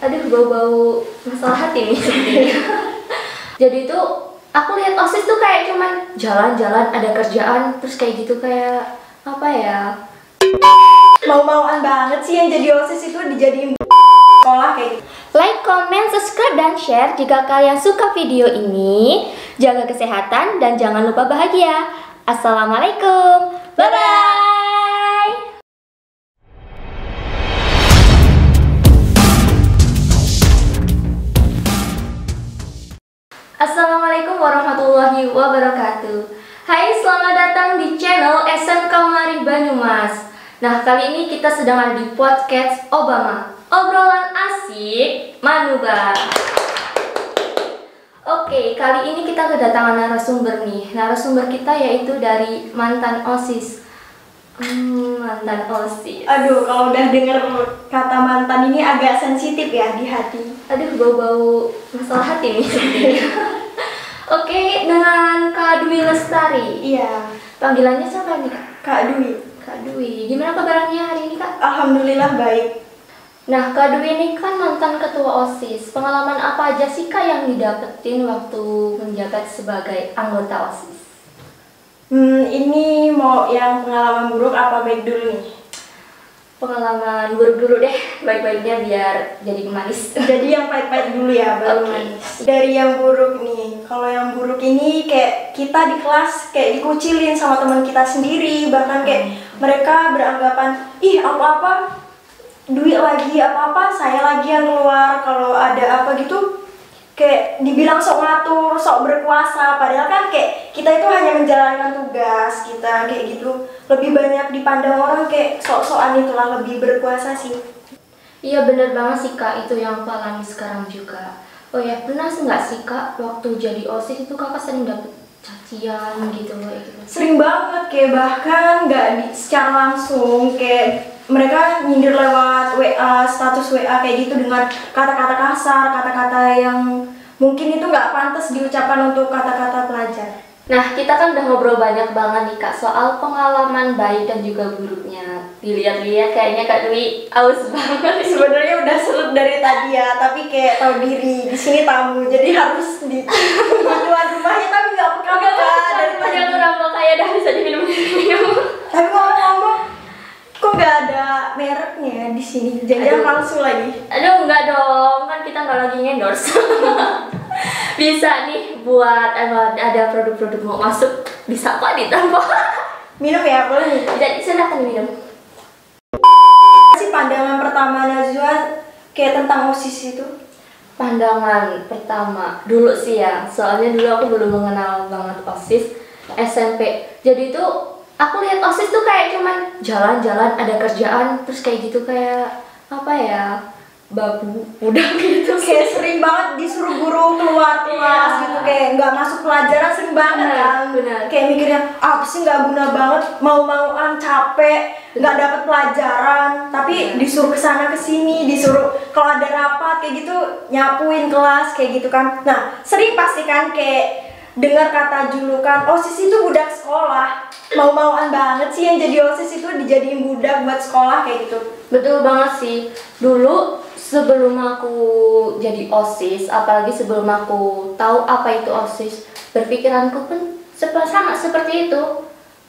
Aduh, bau-bau masalah hati nih sepertinya. Jadi tuh aku lihat OSIS tuh kayak cuman jalan-jalan, ada kerjaan, terus kayak gitu kayak apa ya? Mau-mauan banget sih yang jadi OSIS itu dijadiin sekolah kayak gitu. Like, comment, subscribe, dan share jika kalian suka video ini. Jaga kesehatan dan jangan lupa bahagia. Assalamualaikum. Bye-bye. Assalamualaikum warahmatullahi wabarakatuh. Hai, selamat datang di channel SMK Mari Banyumas. Nah, kali ini kita sedang ada di podcast Obama, obrolan asik Manuba. Oke, kali ini kita kedatangan narasumber nih. Narasumber kita yaitu dari mantan OSIS. Mantan OSIS. Aduh, kalau udah denger kata mantan ini agak sensitif ya di hati. Aduh, bau-bau masalah hati nih sepertinya. Oke, dengan Kak Dwi Lestari. Iya. Panggilannya siapa nih, Kak? Kak Dwi. Kak Dwi. Gimana kabarnya hari ini, Kak? Alhamdulillah baik. Nah, Kak Dwi ini kan mantan ketua OSIS. Pengalaman apa aja sih, Kak, yang didapetin waktu menjabat sebagai anggota OSIS? Ini mau yang pengalaman buruk apa baik dulu nih? Pengalaman buruk dulu deh, baik-baiknya biar jadi manis. Jadi yang pahit-pahit dulu ya, baru manis. Dari yang buruk nih, kalau yang buruk ini kayak kita di kelas kayak dikucilin sama teman kita sendiri, bahkan kayak mereka beranggapan, ih apa-apa, duit lagi apa-apa, saya lagi yang keluar, kalau ada apa gitu, kayak dibilang sok ngatur, sok berkuasa, padahal kan kayak kita itu hanya menjalankan tugas kita kayak gitu. Lebih banyak dipandang orang kayak sok-sokan itulah, lebih berkuasa sih. Iya, bener banget sih, Kak, itu yang aku alami sekarang juga. Oh ya, pernah nggak sih, Kak, waktu jadi OSIS itu Kakak sering dapet cacian gitu kayak gitu? Sering banget, kayak bahkan nggak secara langsung, kayak mereka nyindir lewat WA, status WA kayak gitu dengan kata-kata kasar, kata-kata yang mungkin itu nggak pantas diucapkan untuk kata-kata pelajar. Nah, kita kan udah ngobrol banyak banget nih, Kak, soal pengalaman baik dan juga buruknya. Dilihat-lihat kayaknya Kak Dwi aus banget. Sebenarnya udah serut dari tadi ya, tapi kayak tahu diri di sini tamu, jadi harus di tuan rumahnya tapi nggak peka-peka dari tadi. Jangan rampok kayak dah bisa diminum. Tapi ngomong-ngomong, kok nggak ada mereknya di sini? Jangan palsu lagi. Aduh, enggak dong, kan kita nggak lagi endorse. Bisa nih buat ada produk-produk mau masuk, bisa kok ditambah. Minum ya, boleh nih. Jadi silakan minum. Sih pandangan pertama Najwa kayak tentang OSIS itu? Pandangan pertama dulu sih ya, soalnya dulu aku belum mengenal banget OSIS SMP. Jadi tuh aku lihat OSIS tuh kayak cuman jalan-jalan, ada kerjaan, terus kayak gitu kayak apa ya, babu udah gitu. Kayak sering banget disuruh guru keluar kelas gitu, kayak nggak masuk pelajaran sering banget kan. Benar. Kayak mikirnya apa sih, nggak guna banget, mau-mauan capek, nggak dapet pelajaran, tapi disuruh kesana kesini, disuruh kalau ada rapat kayak gitu nyapuin kelas kayak gitu kan. Nah, sering pasti kan kayak dengar kata julukan OSIS itu budak sekolah. Mau-mauan banget sih yang jadi OSIS itu dijadiin budak buat sekolah kayak gitu. Betul banget sih. Dulu sebelum aku jadi OSIS, apalagi sebelum aku tahu apa itu OSIS, berpikiranku pun sama seperti itu.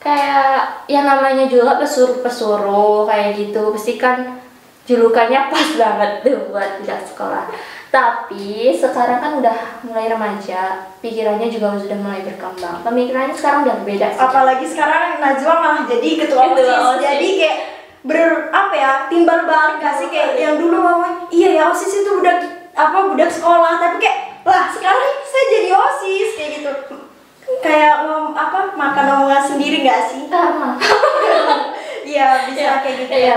Kayak yang namanya juga pesuruh-pesuruh kayak gitu, pasti kan julukannya pas banget tuh buat budak sekolah. Tapi sekarang kan udah mulai remaja, pikirannya juga sudah mulai berkembang. Pemikirannya sekarang udah beda sih. Apalagi sekarang Najwa malah jadi ketua OSIS. Jadi kayak timbal balik gak sih, kayak yang dulu ngomong iya ya OSIS itu budak sekolah, tapi kayak lah sekarang saya jadi OSIS kayak gitu. Kayak makan omongan sendiri gak sih? Iya, bisa kayak gitu. Iya,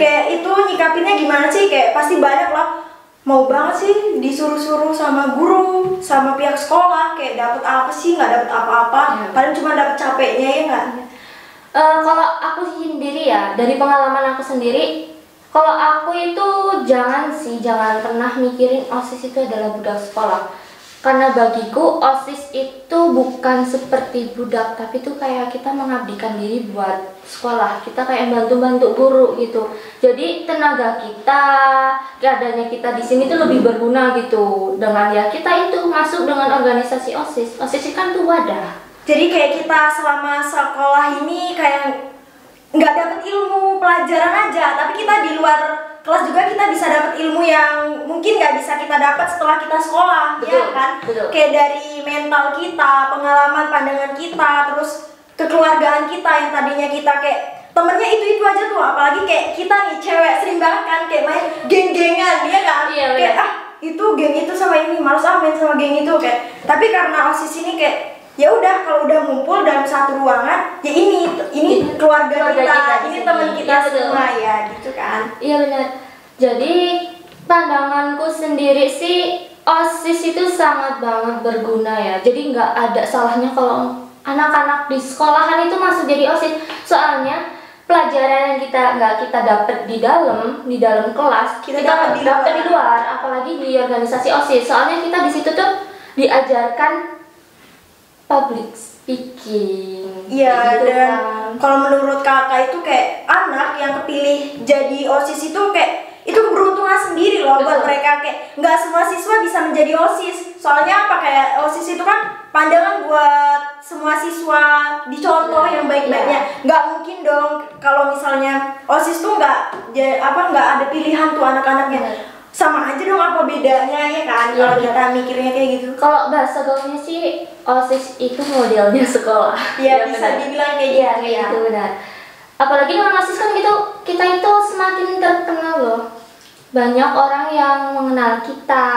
kayak itu nyikapinnya gimana sih? Kayak pasti banyak lah. Mau banget sih disuruh-suruh sama guru, sama pihak sekolah, kayak dapet apa sih, nggak dapet apa-apa, paling cuma dapet capeknya ya nggak? Kalau aku sendiri ya, dari pengalaman aku sendiri, kalau aku itu jangan pernah mikirin OSIS itu adalah budak sekolah. Karena bagiku OSIS itu bukan seperti budak, tapi itu kayak kita mengabdikan diri buat sekolah. Kita kayak bantu-bantu guru gitu. Jadi tenaga kita, keadaannya kita di sini tuh lebih berguna gitu. Dengan ya kita itu masuk dengan organisasi OSIS. OSIS kan tuh wadah. Jadi kayak kita selama sekolah ini kayak nggak dapet ilmu pelajaran aja, tapi kita di luar kelas juga kita bisa dapat ilmu yang mungkin nggak bisa kita dapat setelah kita sekolah. Betul, ya kan? betul. Kayak dari mental kita, pengalaman, pandangan kita, terus kekeluargaan kita yang tadinya kita kayak temennya itu aja tuh, apalagi kayak kita nih cewek sering banget kan kayak main geng-gengan, ya kan? Iya, kayak itu geng itu sama ini, males main sama geng itu kayak. Tapi karena OSIS ini kayak ya udah, kalau udah ngumpul dalam satu ruangan, ya ini keluarga kita, ini teman kita semua ya gitu kan. Iya benar. Jadi pandanganku sendiri sih OSIS itu sangat banget berguna ya. Jadi nggak ada salahnya kalau anak-anak di sekolahan itu masuk jadi OSIS. Soalnya pelajaran yang nggak kita dapat di dalam kelas, kita dapat di luar, apalagi di organisasi OSIS. Soalnya kita di situ tuh diajarkan public speaking. Iya, gitu dan kan. kalau menurut kakak itu kayak anak yang kepilih jadi OSIS itu kayak itu keberuntungan sendiri loh. Buat mereka, kayak nggak semua siswa bisa menjadi OSIS. Soalnya apa, kayak OSIS itu kan pandangan buat semua siswa dicontoh yang baik-baiknya. Nggak mungkin dong kalau misalnya OSIS tuh nggak ada pilihan tuh anak-anaknya. Sama aja dong, apa bedanya ya kan? Kalau kita mikirnya kayak gitu. Kalau bahasa gaulnya sih OSIS itu modelnya sekolah. Iya, bisa dibilang kayak gitu. Iya, itu benar. Apalagi dengan OSIS kan kita itu semakin terkenal loh. Banyak orang yang mengenal kita,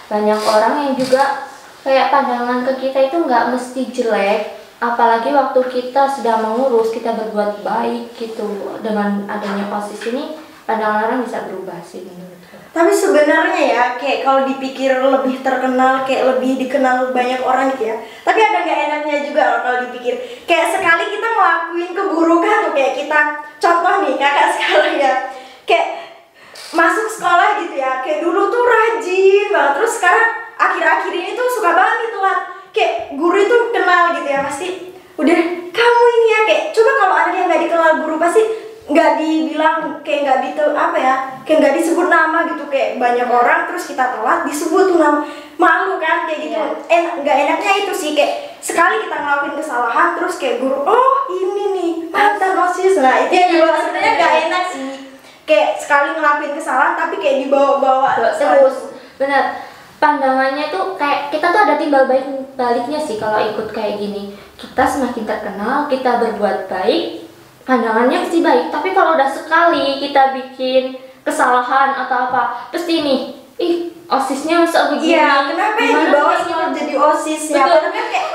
banyak orang yang juga kayak pandangan ke kita itu nggak mesti jelek. Apalagi waktu kita sedang mengurus, kita berbuat baik gitu. Dengan adanya OSIS ini, pandangan orang bisa berubah sih menurutku. Tapi sebenarnya ya, kayak kalau dipikir lebih terkenal, kayak lebih dikenal banyak orang gitu ya. Tapi ada nggak enaknya juga loh kalau dipikir. Kayak sekali kita ngelakuin keburukan tuh, kayak kita, contoh nih kakak sekarang ya, kayak masuk sekolah gitu ya, kayak dulu tuh rajin banget, terus sekarang akhir-akhir ini tuh suka banget nih telat. Kayak guru itu kenal gitu ya, pasti udah kamu ini ya, kayak coba kalau anak yang nggak dikenal guru pasti nggak dibilang, kayak kayak nggak disebut nama gitu, kayak banyak orang terus kita telat disebut tuh nama, malu kan kayak gitu. Nggak enaknya itu sih, kayak sekali kita ngelakuin kesalahan terus kayak guru, oh ini nih mantan OSIS, nah itu juga sebenarnya nggak enak sih. Kayak sekali ngelakuin kesalahan tapi kayak dibawa-bawa terus. Benar. Pandangannya tuh kayak kita tuh ada timbal baliknya sih kalau ikut kayak gini. Kita semakin terkenal, kita berbuat baik, pandangannya pasti baik. Tapi kalau udah sekali kita bikin kesalahan atau apa, terus ini, OSISnya masa begini? Iya, kenapa yang dibawa sekolah jadi OSIS ya? Padahal kan kayak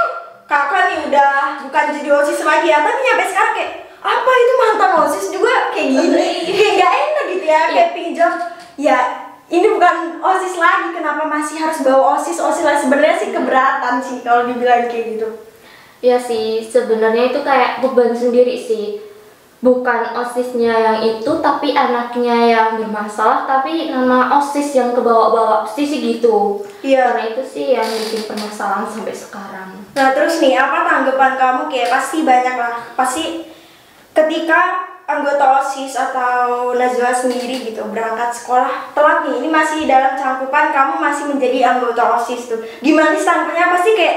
kakak nih udah bukan jadi OSIS lagi ya, tapi nyampe sekarang kayak apa itu mantan OSIS juga kayak gini, kayak nggak enak gitu ya, kayak pinjam ya. Ini bukan OSIS lagi, kenapa masih harus bawa OSIS lah? Sebenarnya sih keberatan sih kalau dibilang kayak gitu. Iya sih, sebenarnya itu kayak beban sendiri sih. Bukan OSISnya yang itu, tapi anaknya yang bermasalah, tapi nama OSIS yang kebawa-bawa, pasti sih gitu. Iya. Karena itu sih yang bikin permasalahan sampai sekarang. Nah terus nih, apa tanggapan kamu, kayak pasti banyak lah, pasti ketika anggota OSIS atau Najwa sendiri gitu berangkat sekolah telat nih, ini masih dalam cangkupan kamu masih menjadi anggota OSIS tuh, gimana sih tanggapannya? Pasti kayak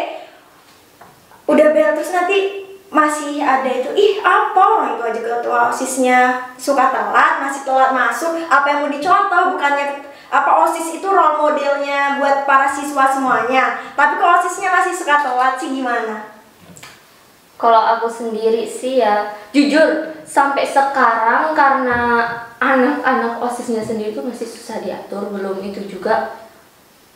udah bel terus nanti masih ada itu, apa orang itu aja ketua OSISnya suka telat, masih telat masuk, apa yang mau dicontoh? Bukannya apa OSIS itu role modelnya buat para siswa semuanya, tapi kalau OSISnya masih suka telat sih gimana? Kalau aku sendiri sih ya, jujur sampai sekarang karena anak-anak OSISnya sendiri tuh masih susah diatur, belum itu juga.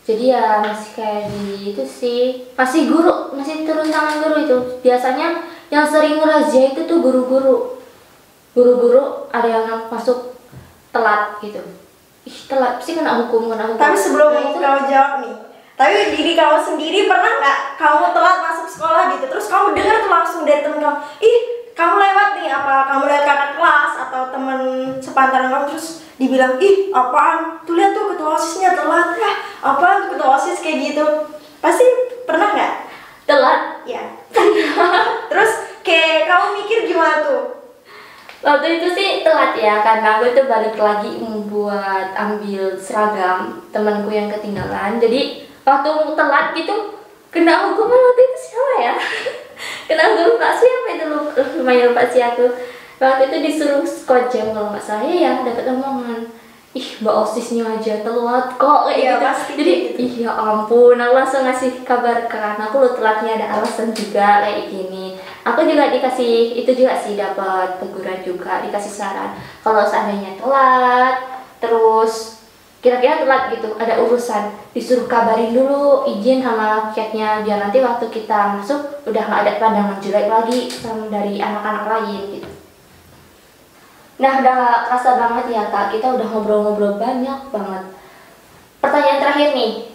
Jadi ya masih kayak itu sih, masih turun tangan guru itu. Biasanya yang sering razia itu tuh guru-guru. Guru-guru ada yang masuk telat gitu. Telat sih kena hukum. Tapi sebelum kau jawab nih, tapi diri kamu sendiri pernah nggak kamu telat masuk sekolah gitu, terus kamu dengar tuh langsung dari temen kamu, kamu lewat nih, apa kamu lihat kakak kelas atau temen sepantaran kamu terus dibilang, apaan tuh, lihat tuh ketua OSISnya telat ya, apaan tuh ketua OSIS kayak gitu? Pasti karena aku tuh balik lagi membuat ambil seragam temanku yang ketinggalan. Jadi waktu telat gitu kena hukuman waktu itu siapa ya? Kena hukuman Pak siapa itu, lumayan lupa sih aku. Waktu itu disuruh skojeng kalau nggak salah ya, dapat omongan, ih mbak osisnya aja telat kok kayak gitu. Pasti Jadi gitu. ih ya ampun, aku langsung ngasih kabar kan aku lo telatnya ada alasan juga kayak gini. Aku juga dikasih itu juga sih, dapat teguran juga, dikasih saran kalau seandainya telat terus kira-kira telat gitu ada urusan, disuruh kabarin dulu izin sama chatnya biar nanti waktu kita masuk udah nggak ada pandangan jelek lagi sama dari anak-anak lain gitu. Nah, udah gak kerasa banget ya Kak, kita udah ngobrol-ngobrol banyak banget. Pertanyaan terakhir nih,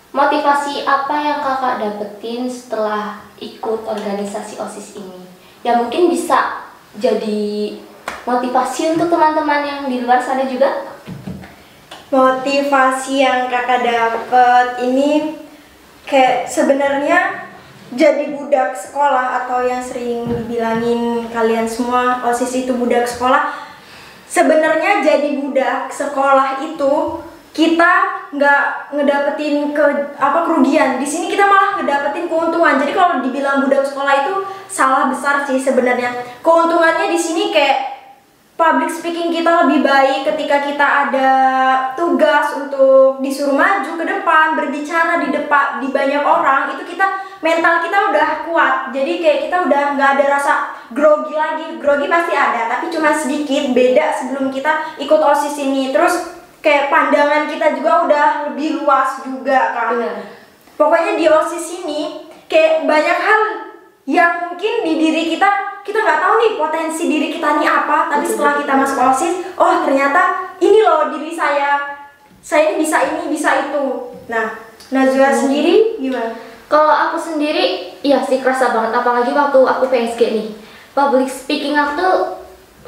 motivasi apa yang Kakak dapetin setelah ikut organisasi OSIS ini? Ya mungkin bisa jadi motivasi untuk teman-teman yang di luar sana juga. Motivasi yang kakak dapet ini kayak sebenarnya jadi budak sekolah, atau yang sering dibilangin kalian semua OSIS itu budak sekolah. Sebenarnya jadi budak sekolah itu kita nggak ngedapetin kerugian. Di sini kita malah ngedapetin keuntungan. Jadi kalau dibilang budak sekolah itu salah besar sih sebenarnya. Keuntungannya di sini kayak public speaking kita lebih baik ketika kita ada tugas untuk disuruh maju ke depan, berbicara di banyak orang, itu mental kita udah kuat. Jadi kayak kita udah nggak ada rasa grogi lagi. Grogi pasti ada, tapi cuma sedikit, beda sebelum kita ikut OSIS ini. Terus kayak pandangan kita juga udah lebih luas juga kan. Pokoknya di OSIS ini kayak banyak hal yang mungkin di diri kita nggak tahu nih potensi diri kita nih apa, tapi setelah kita masuk OSIS, oh ternyata ini loh diri saya ini bisa itu. Nah, Najwa sendiri gimana? Kalau aku sendiri, iya sih kerasa banget, apalagi waktu aku PSG nih. Public speaking aku tuh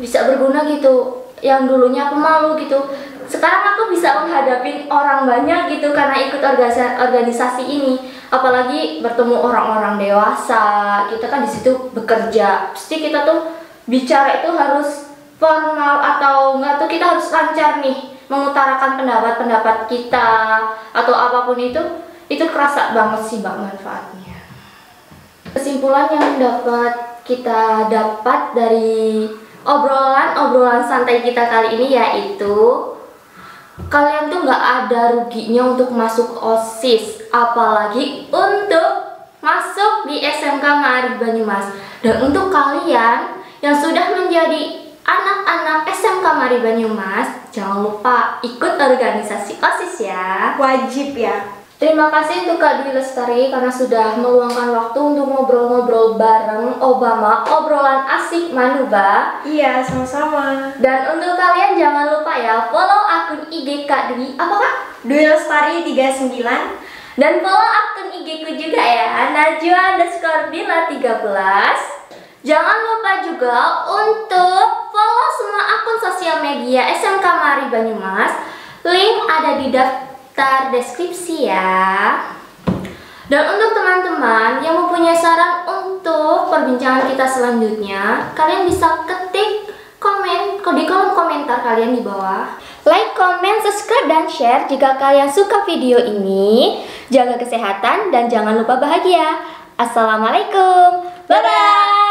bisa berguna gitu. Yang dulunya pemalu gitu, sekarang aku bisa menghadapi orang banyak gitu karena ikut organisasi ini. Apalagi bertemu orang-orang dewasa, kita kan di situ bekerja, pasti kita tuh bicara itu harus formal atau enggak tuh kita harus lancar nih mengutarakan pendapat kita atau apapun itu kerasa banget sih Mbak manfaatnya. Kesimpulan yang kita dapat dari obrolan santai kita kali ini yaitu kalian tuh nggak ada ruginya untuk masuk OSIS, apalagi untuk masuk di SMK Maarif Banyumas. Dan untuk kalian yang sudah menjadi anak-anak SMK Maarif Banyumas, jangan lupa ikut organisasi OSIS ya. Wajib ya. Terima kasih untuk Kak Dwi Lestari karena sudah meluangkan waktu untuk ngobrol-ngobrol bareng Obama, obrolan asik Manuba. Iya, sama-sama. Dan untuk kalian jangan lupa ya follow akun IG Kak Dwi, apa Kak? Dwi Lestari 39. Dan follow akun IG ku juga ya, Najwa_Dila 13. Jangan lupa juga untuk follow semua akun sosial media SMK Maarif Banyumas. Link ada di daftar deskripsi ya. Dan untuk teman-teman yang mempunyai saran untuk perbincangan kita selanjutnya, kalian bisa ketik komen di kolom komentar kalian di bawah. Like, comment, subscribe, dan share jika kalian suka video ini. Jaga kesehatan dan jangan lupa bahagia. Assalamualaikum. Bye-bye.